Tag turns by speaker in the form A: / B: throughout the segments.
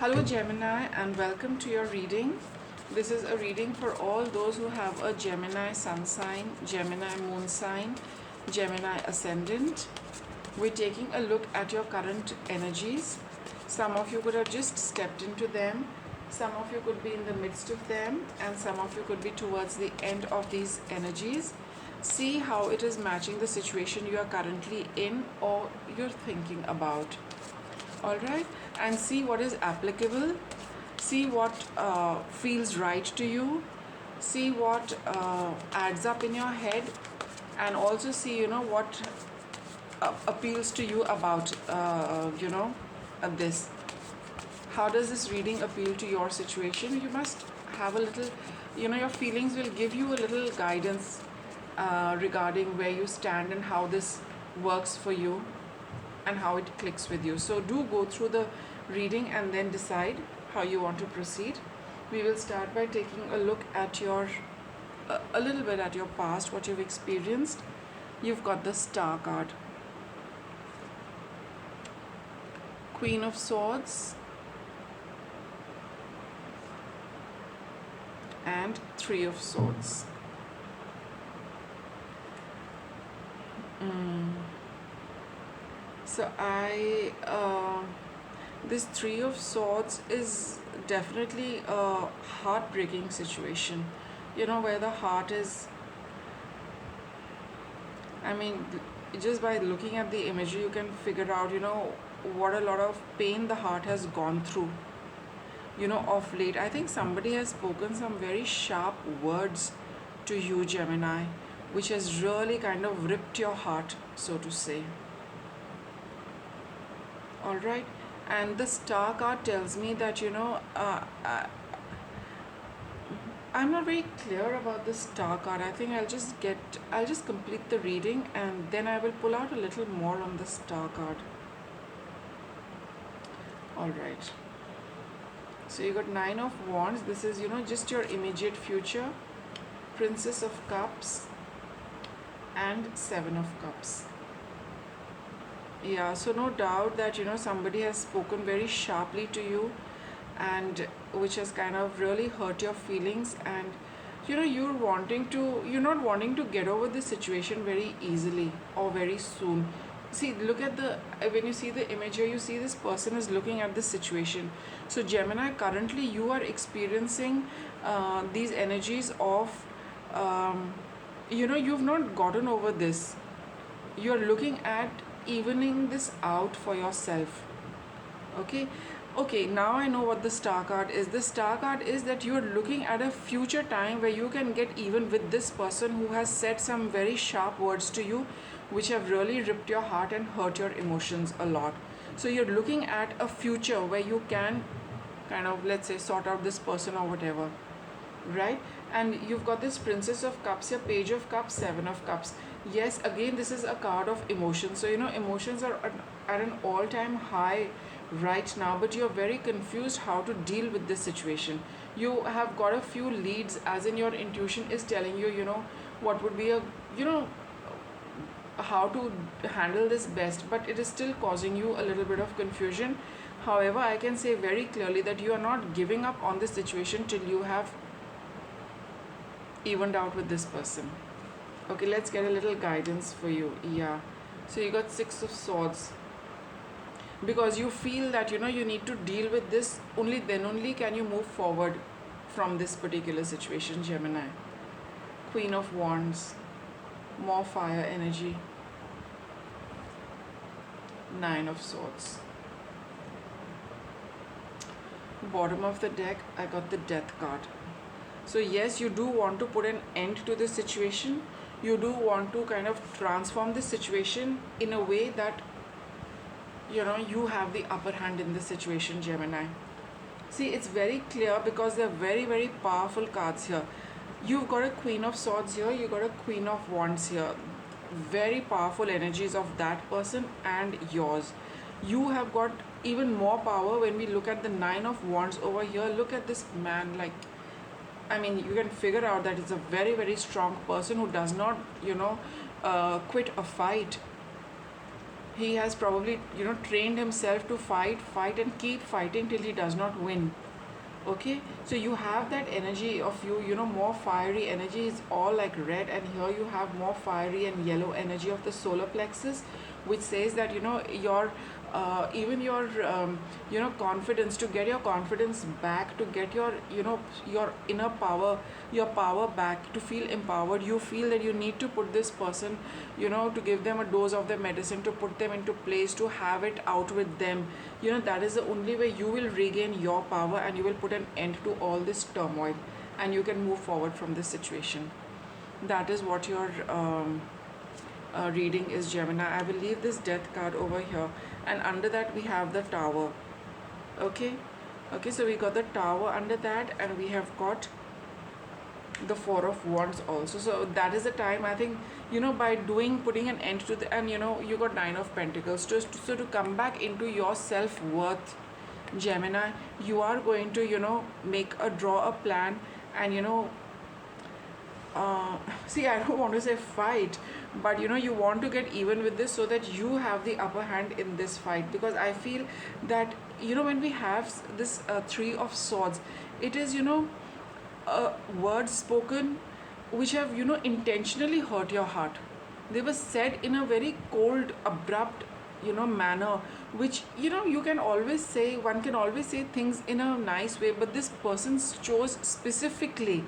A: Hello Gemini and welcome to your reading. This is a reading for all those who have a Gemini sun sign, Gemini moon sign, Gemini ascendant. We're taking a look at your current energies. Some of you could have just stepped into them, some of you could be in the midst of them, and some of you could be towards the end of these energies. See how it is matching the situation you are currently in or you're thinking about. Alright, and see what is applicable, see what feels right to you, see what adds up in your head, and also see what appeals to you about this. How does this reading appeal to your situation? You must have a little, your feelings will give you a little guidance regarding where you stand and how this works for you and how it clicks with you. So do go through the reading and then decide how you want to proceed. We will start by taking a look at your a little bit at your past, what you've experienced. You've got the Star card, Queen of Swords, and Three of Swords. So this Three of Swords is definitely a heartbreaking situation, where the heart is, just by looking at the imagery you can figure out, what a lot of pain the heart has gone through, of late. I think somebody has spoken some very sharp words to you, Gemini, which has really kind of ripped your heart, so to say. All right, and the Star card tells me that I'm not very clear about the Star card. I think I'll just complete the reading and then I will pull out a little more on the Star card. All right, so you got Nine of Wands. This is just your immediate future, Princess of Cups, and Seven of Cups. Yeah, so no doubt that somebody has spoken very sharply to you, and which has kind of really hurt your feelings, and you're not wanting to get over this situation very easily or very soon. See, look at when you see the image here, you see this person is looking at this situation. So Gemini, currently you are experiencing these energies of you've not gotten over this. You're looking at evening this out for yourself. Okay, now I know what the Star card is. The Star card is that you're looking at a future time where you can get even with this person who has said some very sharp words to you, which have really ripped your heart and hurt your emotions a lot. So you're looking at a future where you can kind of, let's say, sort out this person or whatever, right? And you've got this Princess of Cups here, Page of Cups, Seven of Cups. Yes, again, this is a card of emotions. So emotions are at an all-time high right now, but you're very confused how to deal with this situation. You have got a few leads, as in your intuition is telling you, what would be how to handle this best, but it is still causing you a little bit of confusion. However, I can say very clearly that you are not giving up on this situation till you have evened out with this person. Okay, let's get a little guidance for you. Yeah, so you got Six of Swords, because you feel that you need to deal with this. Only then only can you move forward from this particular situation, Gemini. Queen of Wands, more fire energy. Nine of Swords. Bottom of the deck, I got the Death card. So yes, you do want to put an end to this situation. You do want to kind of transform this situation in a way that you have the upper hand in this situation, Gemini. See, it's very clear because they're very, very powerful cards here. You've got a Queen of Swords here, you've got a Queen of Wands here. Very powerful energies of that person and yours. You have got even more power when we look at the Nine of Wands over here. Look at this man, like, you can figure out that it's a very, very strong person who does not, quit a fight. he has probably, trained himself to fight and keep fighting till he does not win. Okay, so you have that energy of you, more fiery energy is all like red, and here you have more fiery and yellow energy of the solar plexus, which says that your even your confidence, to get your confidence back, to get your your inner power, your power back, to feel empowered, you feel that you need to put this person, to give them a dose of their medicine, to put them into place, to have it out with them. That is the only way you will regain your power, and you will put an end to all this turmoil, and you can move forward from this situation. That is what your reading is, Gemini. I will leave this death card over here, and under that we have the tower. Okay, so we got the tower under that, and we have got the Four of Wands also. So that is the time, I think, by putting an end to the, and you got Nine of Pentacles. So to come back into your self-worth, Gemini, you are going to draw a plan, and see, I don't want to say fight, but you want to get even with this, so that you have the upper hand in this fight. Because I feel that when we have this Three of Swords, it is words spoken which have intentionally hurt your heart. They were said in a very cold, abrupt manner, which you can always say, one can always say things in a nice way, but this person chose specifically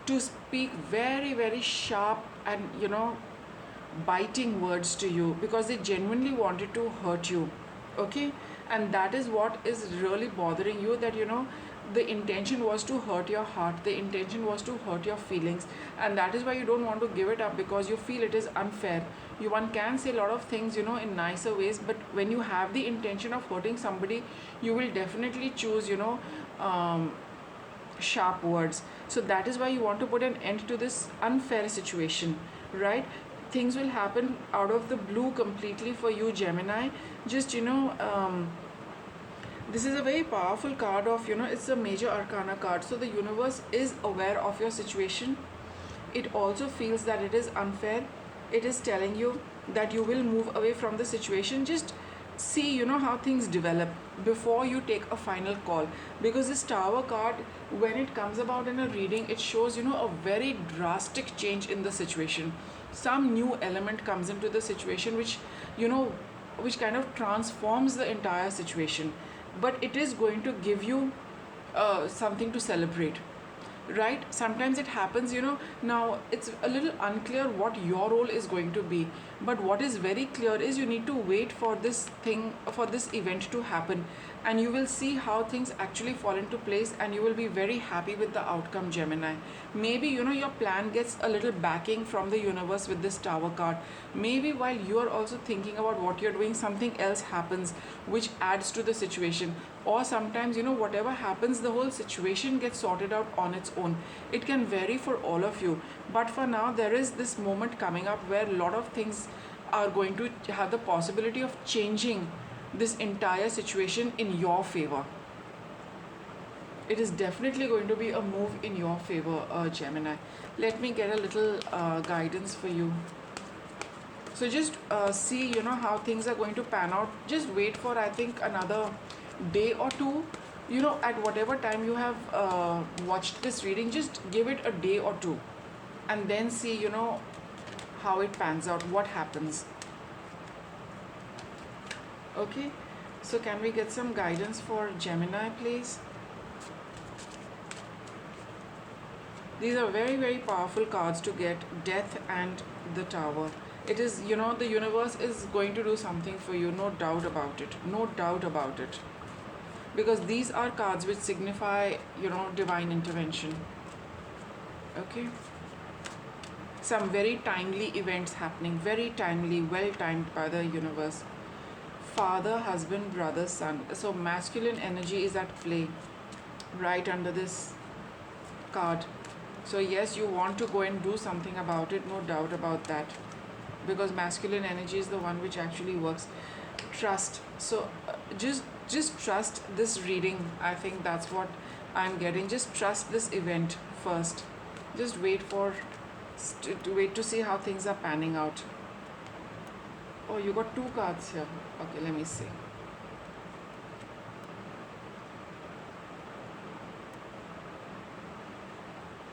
A: to speak very, very sharp and biting words to you, because they genuinely wanted to hurt you. Okay, and that is what is really bothering you, that the intention was to hurt your heart, the intention was to hurt your feelings, and that is why you don't want to give it up, because you feel it is unfair. One can say a lot of things in nicer ways, but when you have the intention of hurting somebody, you will definitely choose sharp words. So that is why you want to put an end to this unfair situation, right? Things will happen out of the blue completely for you, Gemini. Just this is a very powerful card of it's a major arcana card. So the universe is aware of your situation. It also feels that it is unfair. It is telling you that you will move away from the situation. Just see how things develop before you take a final call, because this Tower card, when it comes about in a reading, it shows a very drastic change in the situation. Some new element comes into the situation, which which kind of transforms the entire situation, but it is going to give you something to celebrate, right? Sometimes it happens, now it's a little unclear what your role is going to be, but what is very clear is you need to wait for this event to happen, and you will see how things actually fall into place, and you will be very happy with the outcome, Gemini. Maybe your plan gets a little backing from the universe with this Tower card. Maybe while you are also thinking about what you're doing, something else happens which adds to the situation, or sometimes whatever happens, the whole situation gets sorted out on its own. It can vary for all of you, but for now there is this moment coming up where a lot of things are going to have the possibility of changing this entire situation in your favor. It is definitely going to be a move in your favor, Gemini. Let me get a little guidance for you. So just see how things are going to pan out. Just wait for, I think, another day or two, at whatever time you have watched this reading. Just give it a day or two, and then see how it pans out, what happens. Okay, so can we get some guidance for Gemini, please? These are very, very powerful cards to get, Death and the Tower. It is, the universe is going to do something for you, no doubt about it. No doubt about it. Because these are cards which signify, divine intervention. Okay? Some very timely events happening, very timely, well timed by the universe. Father, husband, brother, son. So masculine energy is at play right under this card. So yes, you want to go and do something about it, no doubt about that, because masculine energy is the one which actually works. Trust. So just trust this reading. I think that's what I'm getting. Just trust this event first. Just wait to see how things are panning out. Oh, you got two cards here. Okay, let me see.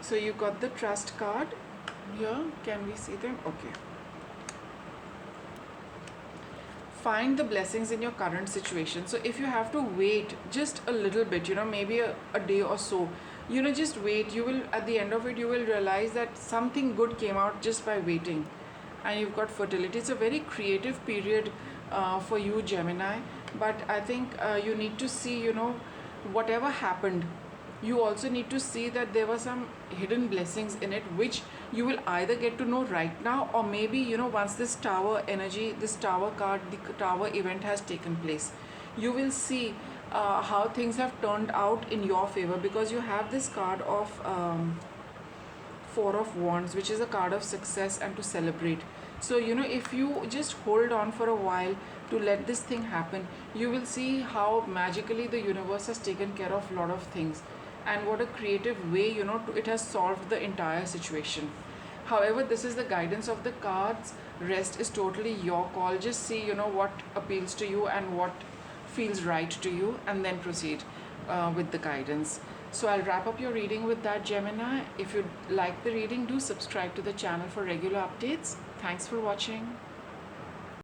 A: So you got the trust card here. Can we see them? Okay. Find the blessings in your current situation. So if you have to wait just a little bit, maybe a day or so, just wait. You will, at the end of it, you will realize that something good came out just by waiting. And you've got fertility. It's a very creative period for you, Gemini. But I think you need to see, whatever happened, you also need to see that there were some hidden blessings in it, which you will either get to know right now, or maybe once this tower energy, this tower card, the tower event has taken place, you will see how things have turned out in your favor, because you have this card of Four of Wands, which is a card of success and to celebrate. So if you just hold on for a while to let this thing happen, you will see how magically the universe has taken care of a lot of things, and what a creative way it has solved the entire situation. However, this is the guidance of the cards. Rest is totally your call. Just see what appeals to you and what feels right to you, and then proceed with the guidance. So I'll wrap up your reading with that, Gemini. If you like the reading, do subscribe to the channel for regular updates. Thanks for watching.